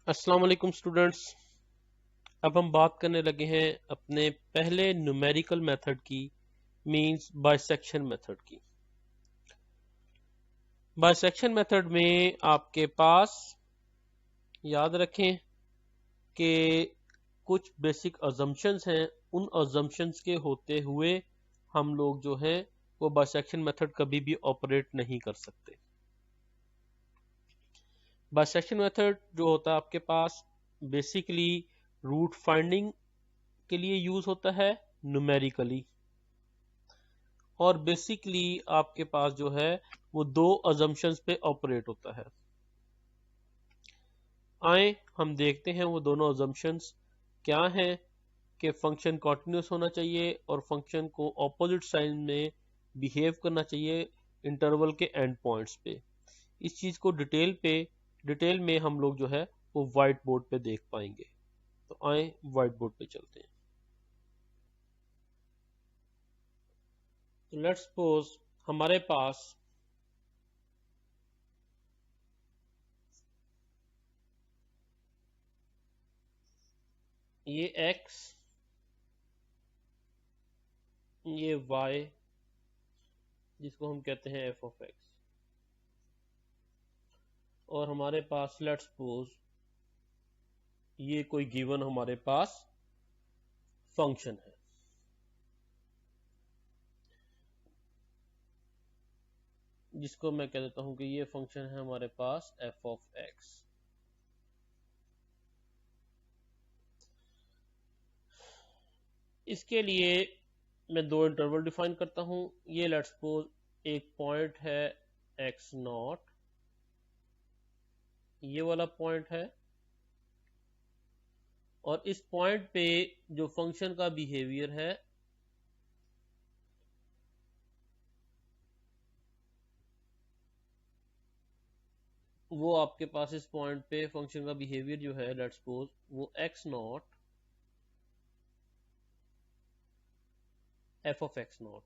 अस्सलाम वालेकुम स्टूडेंट्स। अब हम बात करने लगे हैं अपने पहले न्यूमेरिकल मेथड की, मींस बाइसेक्शन मेथड की। बाइसेक्शन मेथड में आपके पास, याद रखें कि कुछ बेसिक अजम्पशंस हैं। उन अजम्पशंस के होते हुए हम लोग जो है वो बाइसेक्शन मेथड कभी भी ऑपरेट नहीं कर सकते। बाइसेक्शन मेथड जो होता है आपके पास बेसिकली रूट फाइंडिंग के लिए यूज होता है न्यूमेरिकली, और बेसिकली आपके पास जो है वो दो अजम्पशंस पे ऑपरेट होता है। आए हम देखते हैं वो दोनों अजम्पशंस क्या हैं। कि फंक्शन कॉन्टिन्यूस होना चाहिए और फंक्शन को ऑपोजिट साइन में बिहेव करना चाहिए इंटरवल के एंड पॉइंट्स पे। इस चीज को डिटेल में हम लोग जो है वो व्हाइट बोर्ड पे देख पाएंगे। तो आए व्हाइट बोर्ड पे चलते हैं। तो लेट्स सपोज हमारे पास ये x, ये y, जिसको हम कहते हैं f ऑफ x, और हमारे पास लेट्स सपोज ये कोई गिवन हमारे पास फंक्शन है। जिसको मैं कह देता हूं कि ये फंक्शन है हमारे पास f ऑफ x। इसके लिए मैं दो इंटरवल डिफाइन करता हूं। ये लेट्स सपोज एक पॉइंट है x नॉट, ये वाला पॉइंट है, और इस पॉइंट पे जो फंक्शन का बिहेवियर है वो आपके पास इस पॉइंट पे फंक्शन का बिहेवियर जो है लेट्स सपोज वो x not f of x not.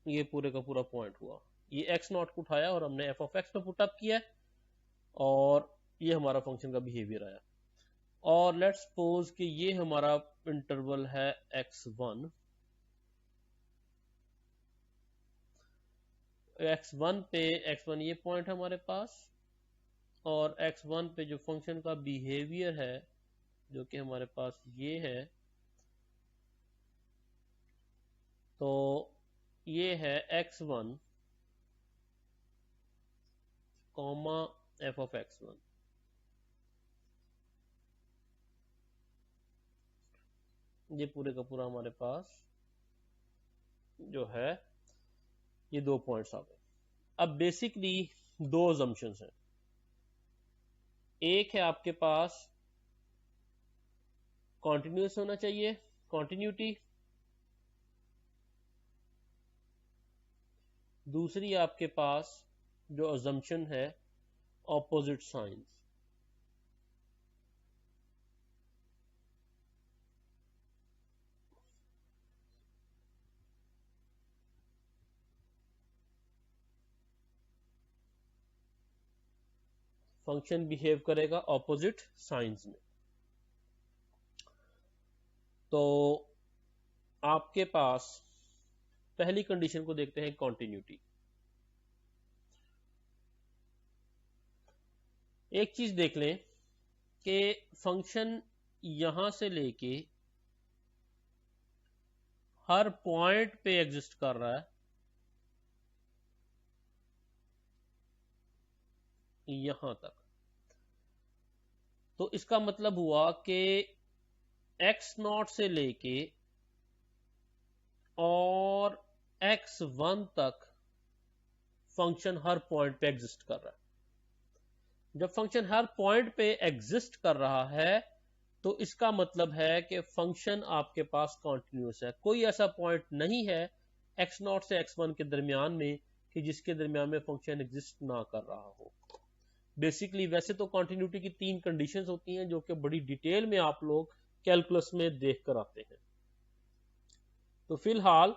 ये पूरे का पूरा पॉइंट हुआ। ये x नॉट को उठाया और हमने f ऑफ x पे पुट अप किया, और ये हमारा फंक्शन का बिहेवियर आया। और लेट्स सपोज कि ये हमारा इंटरवल है x1। x1 पे x1 ये पॉइंट है हमारे पास, और x1 पे जो फंक्शन का बिहेवियर है जो कि हमारे पास ये है, तो ये है x1 comma f of x1। ये पूरे का पूरा हमारे पास जो है ये दो पॉइंट्स आ गए। अब बेसिकली दो अजम्पशंस हैं। एक है आपके पास कॉन्टिन्यूस होना चाहिए, कॉन्टिन्यूटी। दूसरी आपके पास जो अजम्पशन है ऑपोजिट साइंस। फंक्शन बिहेव करेगा ऑपोजिट साइंस में। तो आपके पास पहली कंडीशन को देखते हैं, कॉन्टिन्यूटी। एक चीज देख लें कि फंक्शन यहां से लेके हर पॉइंट पे एग्जिस्ट कर रहा है, यहां तक। तो इसका मतलब हुआ कि x नॉट से लेके और x1 तक फंक्शन हर पॉइंट पे एग्जिस्ट कर रहा है। जब फंक्शन हर पॉइंट पे एग्जिस्ट कर रहा है तो इसका मतलब है कि फंक्शन आपके पास कॉन्टिन्यूस है। कोई ऐसा पॉइंट नहीं है x0 से x1 के दरमियान में कि जिसके दरमियान में फंक्शन एग्जिस्ट ना कर रहा हो। बेसिकली वैसे तो कॉन्टिन्यूटी की तीन कंडीशंस होती हैं जो कि बड़ी डिटेल में आप लोग कैलकुलस में देख कर आते हैं। तो फिलहाल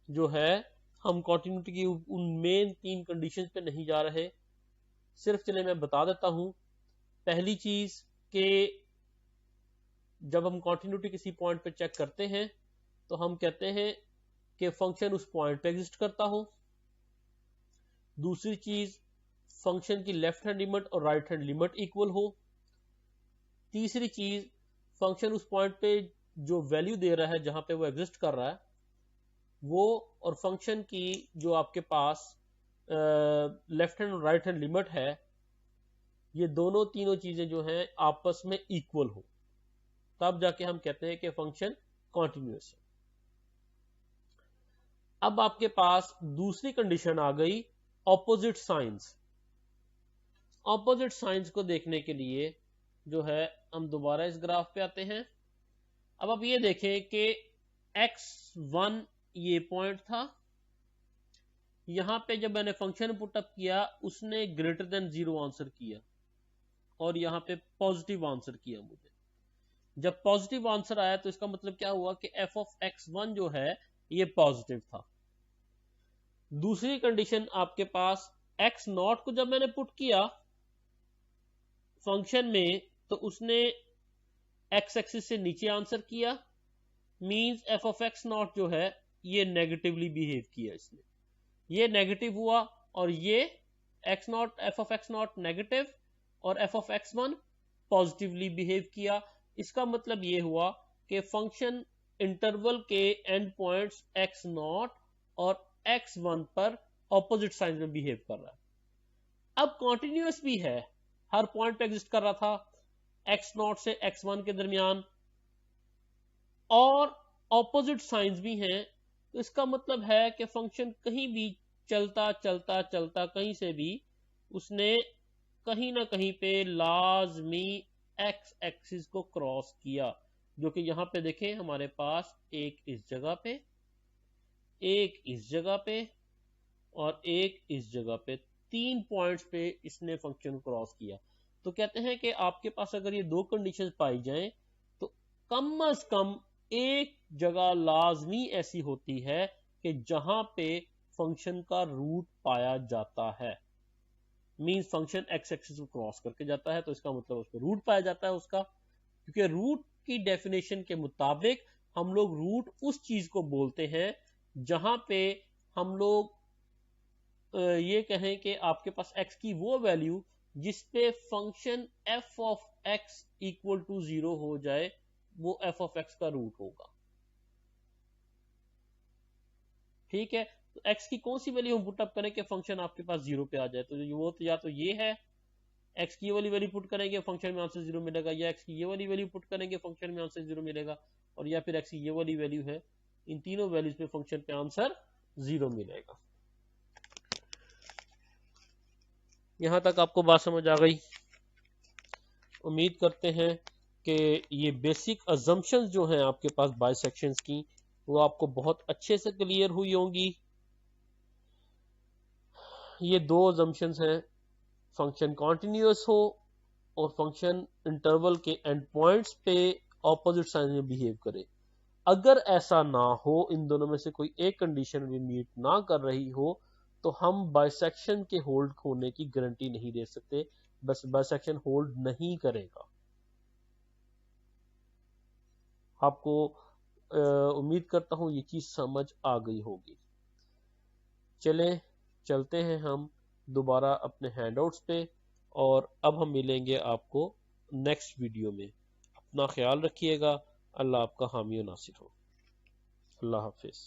जो है हम कॉन्टिन्यूटी की उन मेन 3 कंडीशंस पे नहीं जा रहे, सिर्फ चले मैं बता देता हूं। पहली चीज कि जब हम कॉन्टिन्यूटी किसी पॉइंट पे चेक करते हैं तो हम कहते हैं कि फंक्शन उस पॉइंट पे एग्जिस्ट करता हो। दूसरी चीज, फंक्शन की लेफ्ट हैंड लिमिट और राइट हैंड लिमिट इक्वल हो। तीसरी चीज, फंक्शन उस पॉइंट पे जो वैल्यू दे रहा है जहां पे वो एग्जिस्ट कर रहा है वो, और फंक्शन की जो आपके पास लेफ्ट हैंड और राइट हैंड लिमिट है, ये दोनों तीनों चीजें जो हैं आपस में इक्वल हो, तब जाके हम कहते हैं कि फंक्शन कॉन्टिन्यूअस है। अब आपके पास दूसरी कंडीशन आ गई, ऑपोजिट साइंस। ऑपोजिट साइंस को देखने के लिए जो है हम दोबारा इस ग्राफ पे आते हैं। अब आप ये देखें कि x1 ये पॉइंट था, यहां पे जब मैंने फंक्शन पुटअप किया उसने ग्रेटर देन 0 आंसर किया और यहां पे पॉजिटिव आंसर किया मुझे। जब पॉजिटिव आंसर आया तो इसका मतलब क्या हुआ कि f ऑफ x1 जो है ये पॉजिटिव था। दूसरी कंडीशन आपके पास x0 को जब मैंने पुट किया फंक्शन में तो उसने x एक्सिस से नीचे आंसर किया, मींस f ऑफ x0 जो है ये नेगेटिवली बिहेव किया, इसने ये नेगेटिव हुआ और ये x0 f of x0 negative और f of x1 positively behave किया। इसका मतलब ये हुआ कि फंक्शन इंटरवल के एंड पॉइंट्स x0 और x1 पर ऑपोजिट साइन में बिहेव कर रहा है। अब कॉन्टिन्यूअस भी है, हर पॉइंट पे एग्जिस्ट कर रहा था x0 से x1 के दरमियान, और ऑपोजिट साइंस भी हैं, तो इसका मतलब है कि फंक्शन कहीं भी चलता चलता चलता कहीं से भी उसने कहीं ना कहीं पे लाजमी x एक्सिस को क्रॉस किया, जो कि यहां पे देखें हमारे पास एक इस जगह पे, एक इस जगह पे और एक इस जगह पे, 3 पॉइंट्स पे इसने फंक्शन क्रॉस किया। तो कहते हैं कि आपके पास अगर ये 2 कंडीशंस पाई जाएं तो कम से कम एक जगह लाजमी ऐसी होती है कि जहां पे फंक्शन का रूट पाया जाता है, मींस फंक्शन एक्स एक्सिस को क्रॉस करके जाता है, तो इसका मतलब उस पर रूट पाया जाता है उसका, क्योंकि रूट की डेफिनेशन के मुताबिक हम लोग रूट उस चीज को बोलते हैं जहां पे हम लोग ये कहें कि आपके पास x की वो वैल्यू जिसपे function f of x equal to 0 हो जाए, वो f ऑफ x का रूट होगा। ठीक है, तो x की कौन सी वैल्यू हम पुटअप करें कि फंक्शन आपके पास 0 पे आ जाए, तो वो तो या तो ये है, x की ये वाली वैल्यू पुट करेंगे फंक्शन में आंसर 0 मिलेगा, या x की ये वाली वैल्यू पुट करेंगे फंक्शन में आंसर 0 मिलेगा, और या फिर x की ये वाली वैल्यू है, इन तीनों वैल्यूज पे फंक्शन पे आंसर 0 मिलेगा। यहां तक आपको बात समझ आ गई? उम्मीद करते हैं कि ये बेसिक अजम्पशंस जो हैं आपके पास बाइसेक्शंस की, वो आपको बहुत अच्छे से क्लियर हुई होंगी। ये 2 अजम्पशंस हैं, फंक्शन कॉन्टिन्यूअस हो और फंक्शन इंटरवल के एंड पॉइंट्स पे ऑपोजिट साइन में बिहेव करे। अगर ऐसा ना हो, इन दोनों में से कोई एक कंडीशन भी मीट ना कर रही हो, तो हम बाइसेक्शन के होल्ड होने की गारंटी नहीं दे सकते, बस बाइसेक्शन होल्ड नहीं करेगा। आपको उम्मीद करता हूं ये चीज समझ आ गई होगी। चलते हैं हम दोबारा अपने हैंडआउट्स पे, और अब हम मिलेंगे आपको नेक्स्ट वीडियो में। अपना ख्याल रखिएगा, अल्लाह आपका हामी और नासिर हो। अल्लाह हाफिज।